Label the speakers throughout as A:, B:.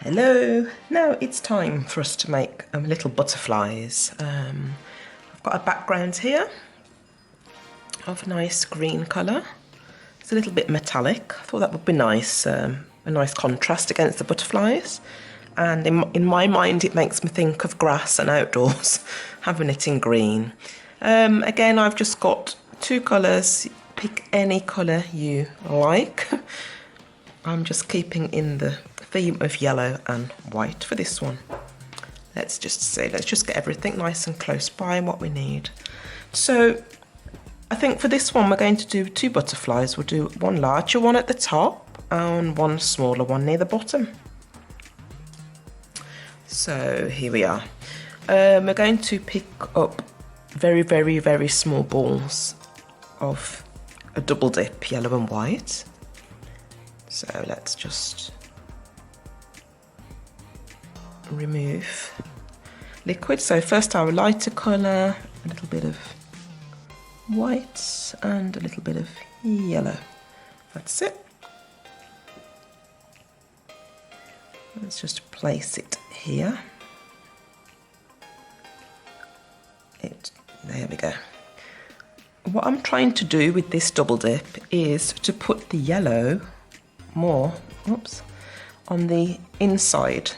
A: Hello, now it's time for us to make little butterflies. I've got a background here of a nice green colour. It's a little bit metallic. I thought that would be nice, a nice contrast against the butterflies. And in my mind it makes me think of grass and outdoors, having it in green. Again, I've just got two colours. Pick any colour you like. I'm just keeping in the theme of yellow and white for this one. Let's just get everything nice and close by what we need. So I think for this one we're going to do two butterflies. We'll do one larger one at the top and one smaller one near the bottom. So here we are. We're going to pick up very small balls of a double dip, yellow and white. So let's just remove liquid. So first our lighter colour, a little bit of white and a little bit of yellow. That's it. Let's just place it here. There we go. What I'm trying to do with this double dip is to put the yellow more on the inside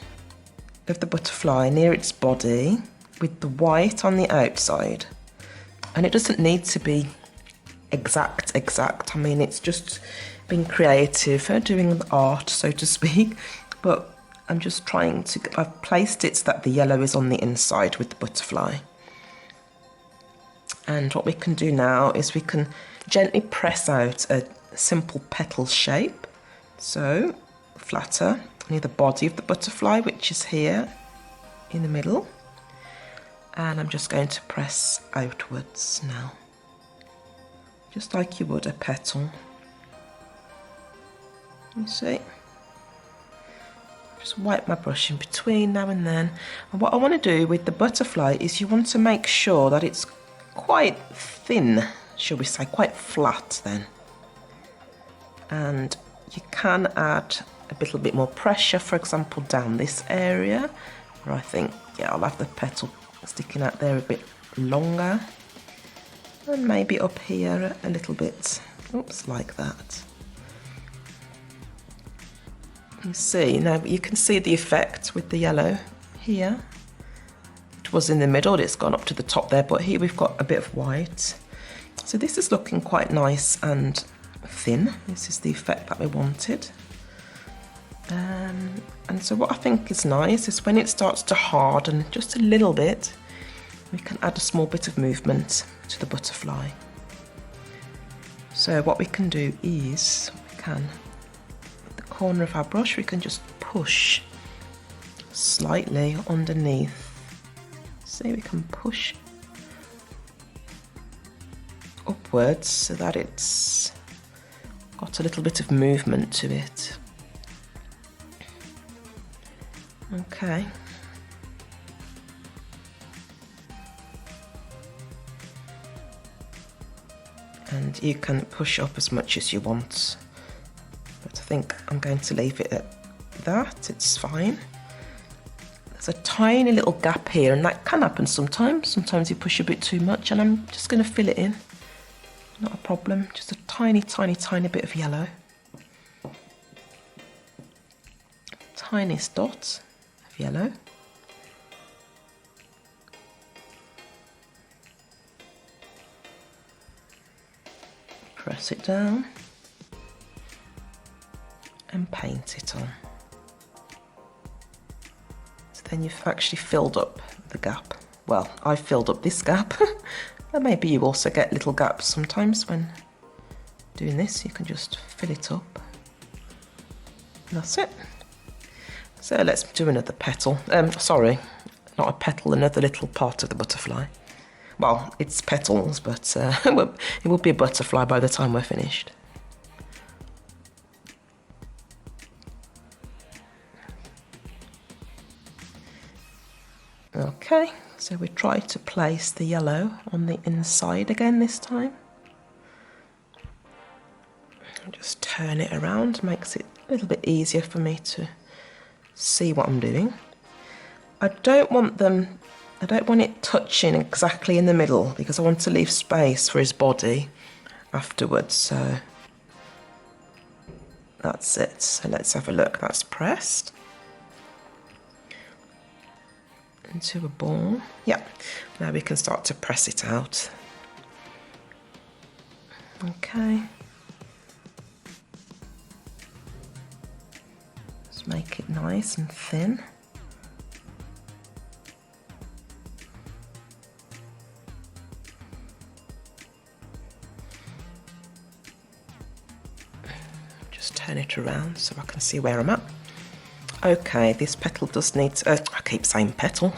A: of the butterfly near its body with the white on the outside. And it doesn't need to be exact. I mean, it's just being creative, doing art, so to speak. But I'm just trying to, I've placed it so that the yellow is on the inside with the butterfly. And what we can do now is we can gently press out a simple petal shape. So flatter near the body of the butterfly, which is here in the middle. And I'm just going to press outwards now, just like you would a petal. You see? Just wipe my brush in between now and then. And what I want to do with the butterfly is you want to make sure that it's quite thin, shall we say, quite flat then. And you can add a little bit more pressure, for example, down this area, where I think, yeah, I'll have the petal sticking out there a bit longer. And maybe up here a little bit, like that. You see, now you can see the effect with the yellow here. It was in the middle, it's gone up to the top there, but here we've got a bit of white. So this is looking quite nice and thin. This is the effect that we wanted. And so what I think is nice is when it starts to harden just a little bit, we can add a small bit of movement to the butterfly. So what we can do is, with the corner of our brush, we can just push slightly underneath. See, we can push upwards so that it's got a little bit of movement to it. Okay. And you can push up as much as you want, but I think I'm going to leave it at that. It's fine. There's a tiny little gap here, and that can happen sometimes. Sometimes you push a bit too much, and I'm just going to fill it in. Not a problem. Just a tiny bit of yellow. Tiniest dot of yellow. Press it down and paint it on. So then you've actually filled up the gap. Well, I've filled up this gap. And maybe you also get little gaps sometimes when doing this. You can just fill it up. And that's it. So let's do another petal. Sorry, not a petal, another little part of the butterfly. Well, it's petals, but it will be a butterfly by the time we're finished. Okay, so we try to place the yellow on the inside again this time. Just turn it around, makes it a little bit easier for me to see what I'm doing. I don't want it touching exactly in the middle because I want to leave space for his body afterwards, so that's it. So let's have a look. That's pressed into a ball. Yeah, now we can start to press it out. Okay. Let's make it nice and thin. Just turn it around so I can see where I'm at. Okay, this petal does need, I keep saying petal.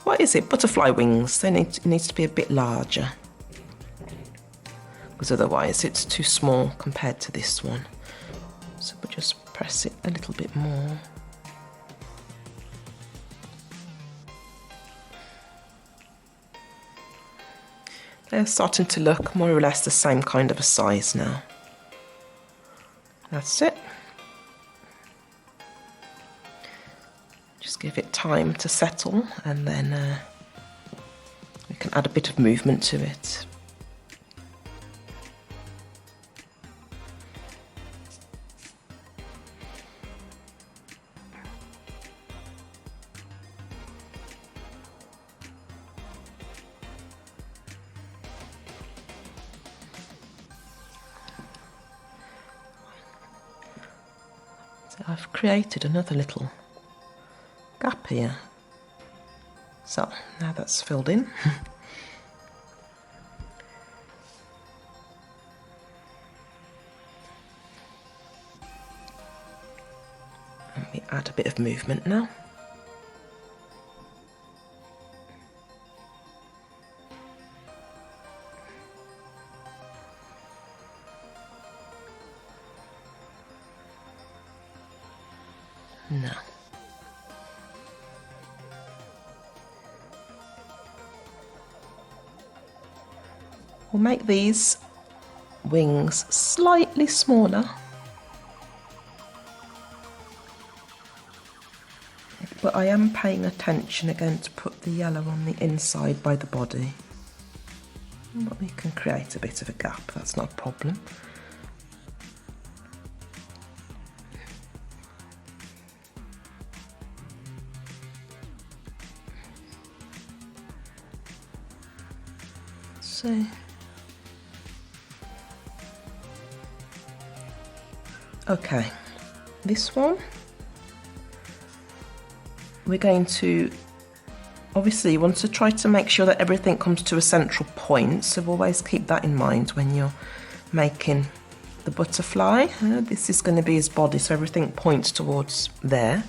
A: What is it? Butterfly wings. It needs to be a bit larger, because otherwise it's too small compared to this one. So we'll just press it a little bit more. They're starting to look more or less the same kind of a size now. That's it. Just give it time to settle, and then we can add a bit of movement to it. So I've created another little gap here. So now that's filled in. And we add a bit of movement now. Now. We'll make these wings slightly smaller, but I am paying attention again to put the yellow on the inside by the body. But we can create a bit of a gap, that's not a problem. So okay, this one, we're going to, obviously you want to try to make sure that everything comes to a central point, so always keep that in mind when you're making the butterfly. This is going to be his body, so everything points towards there.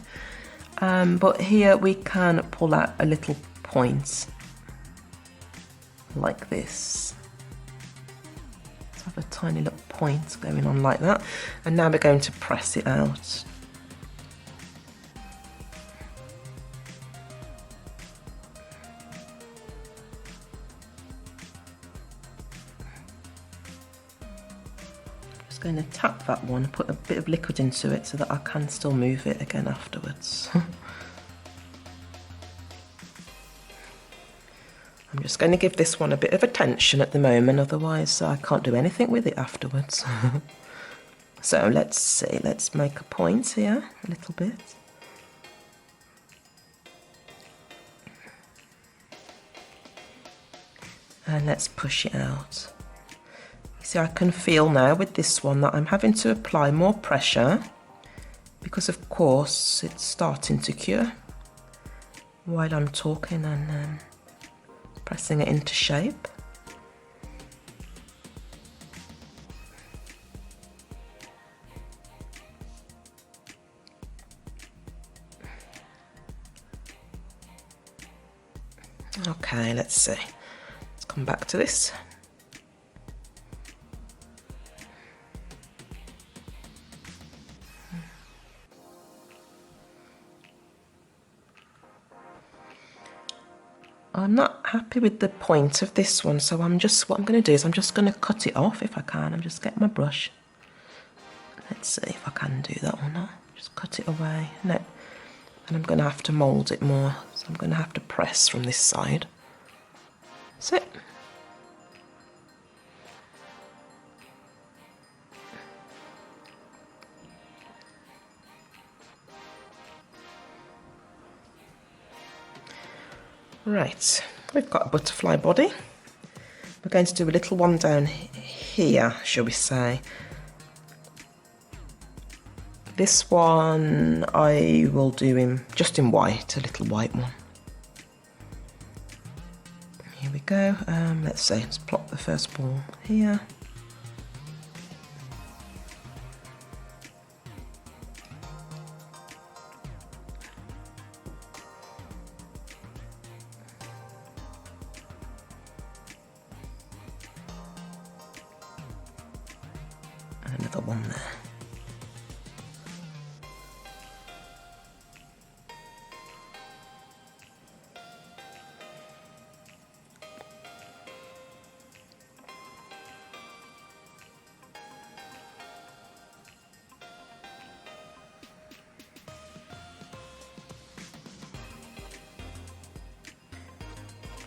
A: But here we can pull out a little point like this. Let's have a tiny little point going on like that, and now we're going to press it out. Just going to tap that one, put a bit of liquid into it so that I can still move it again afterwards. I'm just going to give this one a bit of attention at the moment, otherwise I can't do anything with it afterwards. So let's see, let's make a point here a little bit. And let's push it out. You see, I can feel now with this one that I'm having to apply more pressure because of course it's starting to cure while I'm talking and pressing it into shape. Okay, let's see. Let's come back to this. I'm not happy with the point of this one, so what I'm going to do is I'm just going to cut it off if I can. I'm just getting my brush. Let's see if I can do that or not. Just cut it away. No, and I'm going to have to mould it more, so I'm going to have to press from this side. That's it. Right, we've got a butterfly body. We're going to do a little one down here, shall we say. This one I will do just in white, a little white one. Here we go. Let's plop the first ball here. And another one there.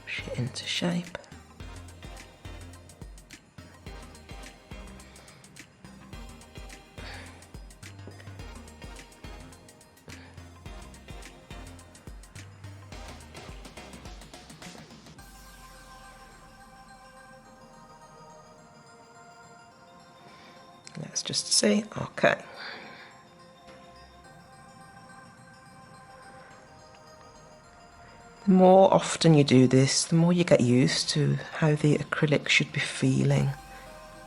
A: Push it into shape. Let's just see. Okay. The more often you do this, the more you get used to how the acrylic should be feeling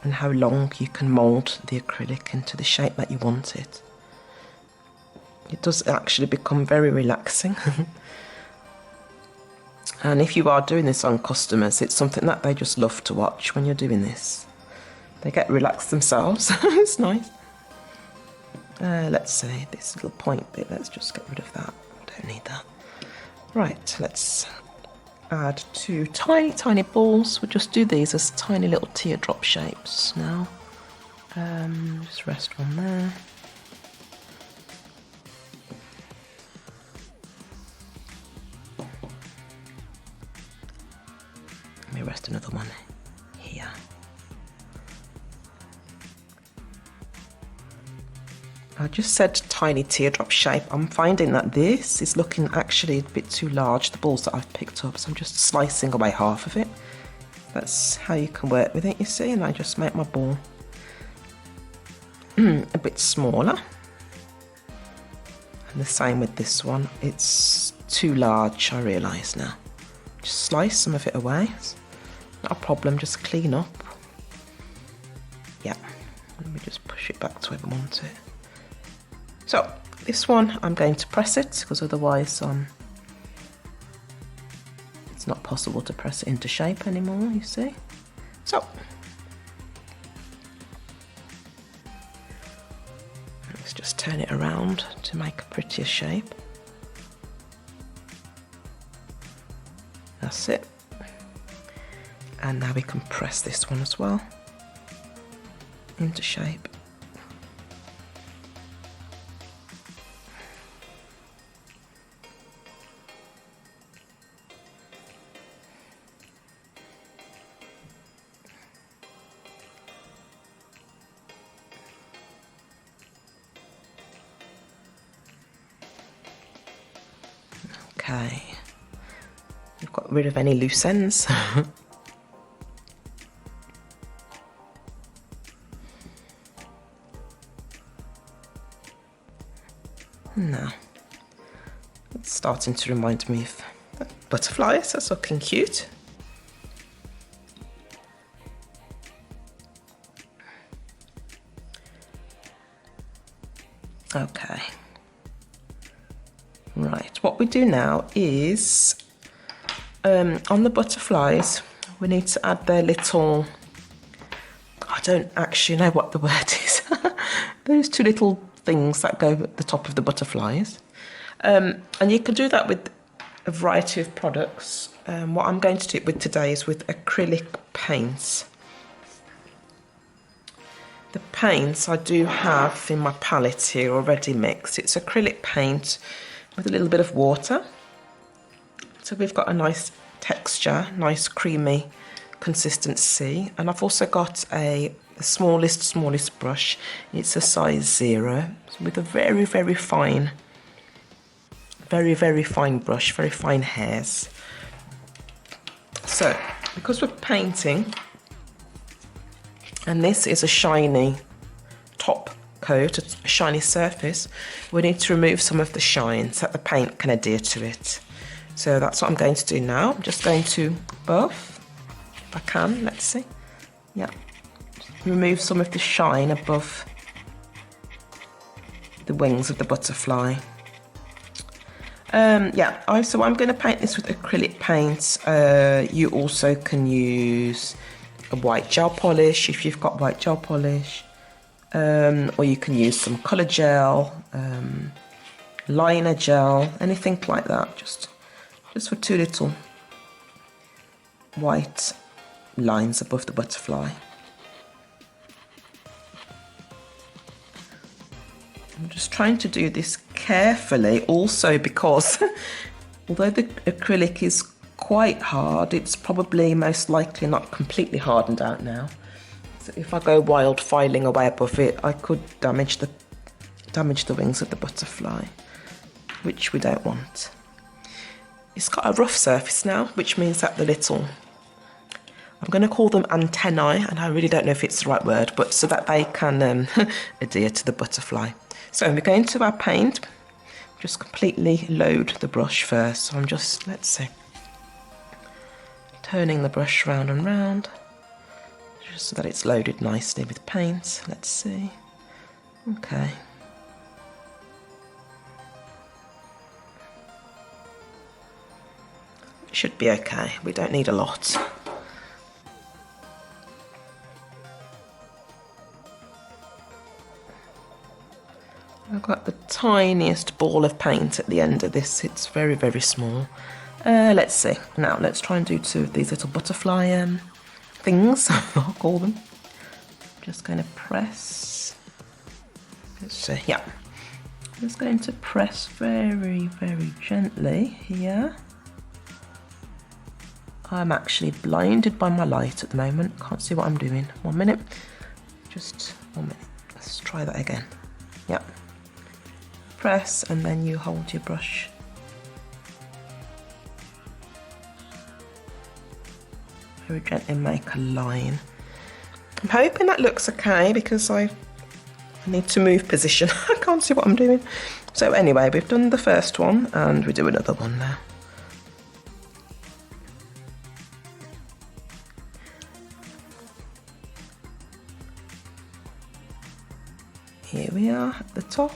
A: and how long you can mould the acrylic into the shape that you want it. It does actually become very relaxing. And if you are doing this on customers, it's something that they just love to watch when you're doing this. They get relaxed themselves. It's nice. Let's see, this little point bit, let's just get rid of that. Don't need that. Right, let's add 2 tiny, tiny balls. We'll just do these as tiny little teardrop shapes now. Just rest one there. Let me rest another one here. I just said tiny teardrop shape. I'm finding that this is looking actually a bit too large, the balls that I've picked up, so I'm just slicing away half of it. That's how you can work with it, you see, and I just make my ball a bit smaller. And the same with this one. It's too large, I realise now. Just slice some of it away. It's not a problem, just clean up. Yeah, let me just push it back to where I want it. So this one, I'm going to press it because otherwise it's not possible to press it into shape anymore, you see. So let's just turn it around to make a prettier shape. That's it. And now we can press this one as well into shape. Okay, we've got rid of any loose ends. Now, it's starting to remind me of butterflies. That's looking cute. Okay. Right, what we do now is, on the butterflies, we need to add their little, I don't actually know what the word is, those 2 little things that go at the top of the butterflies. And you can do that with a variety of products. What I'm going to do it with today is with acrylic paints. The paints I do have in my palette here already mixed. It's acrylic paint with a little bit of water. So we've got a nice texture, nice creamy consistency. And I've also got the smallest brush. It's a size 0 with a very, very fine brush, very fine hairs. So because we're painting, and this is a shiny top coat, a shiny surface, we need to remove some of the shine so that the paint can adhere to it. So that's what I'm going to do now. I'm just going to buff, if I can, let's see. Yeah, remove some of the shine above the wings of the butterfly. So I'm going to paint this with acrylic paint. You also can use a white gel polish if you've got white gel polish, or you can use some colour gel, liner gel, anything like that, just for 2 little white lines above the butterfly. I'm just trying to do this carefully also because although the acrylic is quite hard, it's probably most likely not completely hardened out now. So if I go wild filing away above it, I could damage the wings of the butterfly, which we don't want. It's got a rough surface now, which means that the little, I'm going to call them antennae, and I really don't know if it's the right word, but so that they can adhere to the butterfly. So we're going to our paint, just completely load the brush first. So I'm just, let's see, turning the brush round and round, just so that it's loaded nicely with paint. Let's see, okay. Should be okay, we don't need a lot. I've got the tiniest ball of paint at the end of this. It's very, very small. Let's see. Now let's try and do 2 of these little butterfly things, I'll call them. Just going to press. Let's see. Yeah. I'm just going to press very, very gently here. I'm actually blinded by my light at the moment. Can't see what I'm doing. 1 minute. Just 1 minute. Let's try that again. Yeah. Press and then you hold your brush. Very gently make a line. I'm hoping that looks okay because I need to move position. I can't see what I'm doing. So anyway, we've done the first one and we do another one now. Here we are at the top.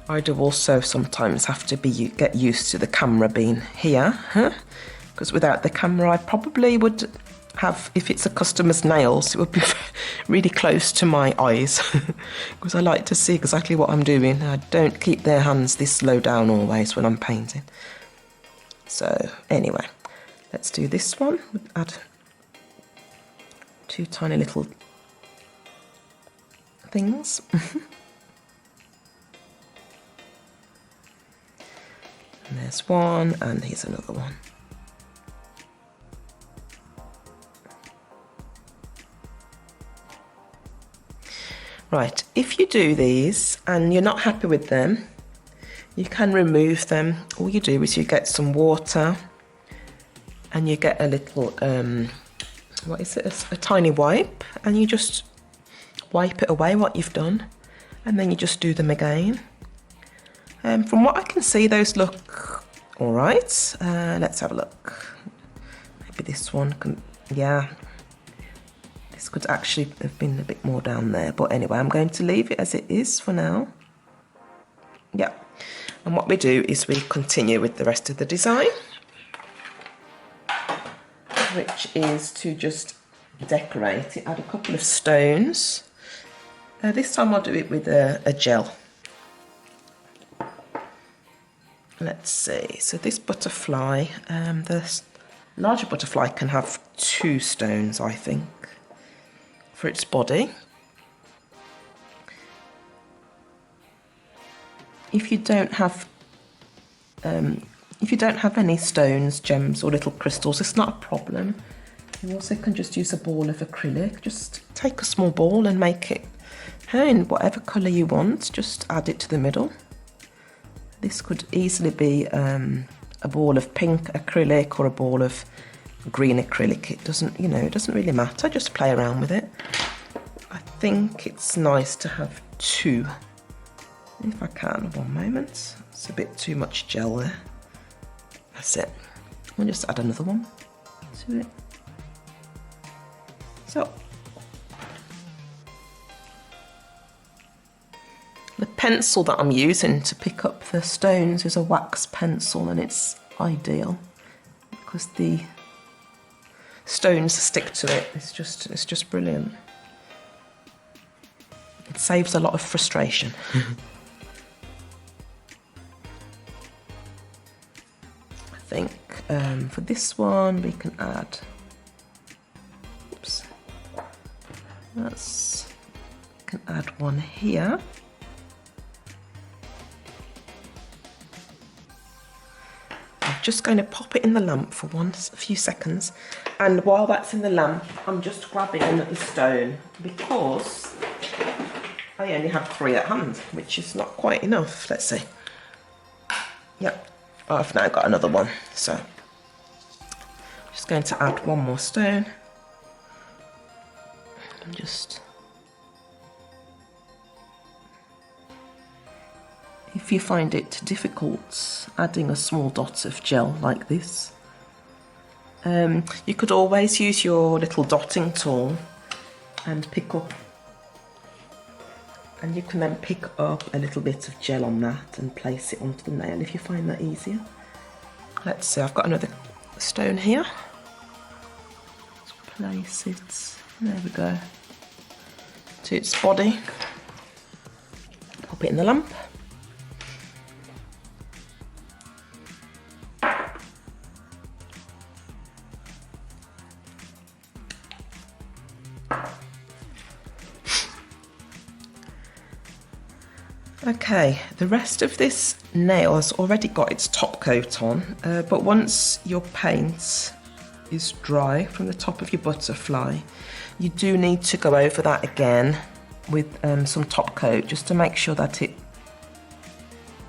A: I do also sometimes have to get used to the camera being here, because without the camera I probably would have, if it's a customer's nails, it would be really close to my eyes because I like to see exactly what I'm doing. I don't keep their hands this low down always when I'm painting. So anyway, let's do this one. Add 2 tiny little things. And there's one, and here's another one. Right, if you do these and you're not happy with them, you can remove them. All you do is you get some water and you get a little, what is it, a tiny wipe, and you just wipe it away what you've done, and then you just do them again. From what I can see, those look all right. Let's have a look. Maybe this one can, yeah. This could actually have been a bit more down there. But anyway, I'm going to leave it as it is for now. Yeah. And what we do is we continue with the rest of the design, which is to just decorate it. Add a couple of stones. This time I'll do it with a gel. Let's see, so this butterfly, the Larger butterfly can have 2 stones, I think, for its body. If you don't have any stones, gems or little crystals, it's not a problem. You also can just use a ball of acrylic. Just take a small ball and make it in whatever colour you want. Just add it to the middle. This could easily be a ball of pink acrylic or a ball of green acrylic. It doesn't, it doesn't really matter. Just play around with it. I think it's nice to have 2. If I can, one moment. It's a bit too much gel there. That's it. I'll just add another one to it. So, the pencil that I'm using to pick up the stones is a wax pencil, and it's ideal because the stones stick to it. It's just brilliant. It saves a lot of frustration. I think for this one we can add, oops, we can add one here. I'm just going to pop it in the lamp for a few seconds, and while that's in the lamp I'm just grabbing another stone because I only have 3 at hand, which is not quite enough. Let's see. Yep, I've now got another one, so I'm just going to add one more stone. And just, if you find it difficult adding a small dot of gel like this, you could always use your little dotting tool and pick up, and you can then pick up a little bit of gel on that and place it onto the nail if you find that easier. Let's see, I've got another stone here. Let's place it, there we go, to its body. Pop it in the lamp. Okay, the rest of this nail has already got its top coat on, but once your paint is dry from the top of your butterfly, you do need to go over that again with some top coat just to make sure that it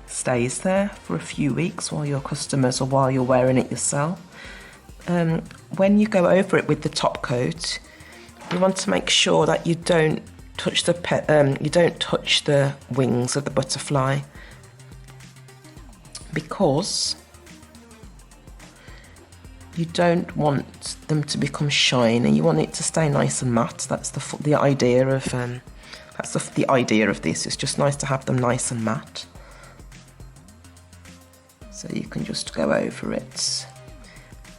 A: stays there for a few weeks while your customers or while you're wearing it yourself. When you go over it with the top coat, you want to make sure that you don't touch the wings of the butterfly, because you don't want them to become shiny. You want it to stay nice and matte. That's the idea of the idea of this. It's just nice to have them nice and matte. So you can just go over it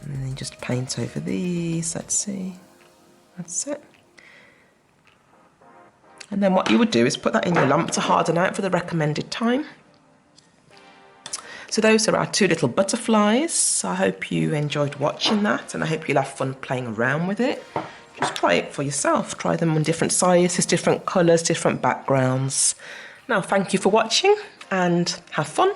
A: and then just paint over these. Let's see. That's it. And then what you would do is put that in your lamp to harden out for the recommended time. So those are our 2 little butterflies. I hope you enjoyed watching that, and I hope you'll have fun playing around with it. Just try it for yourself. Try them on different sizes, different colours, different backgrounds. Now, thank you for watching and have fun.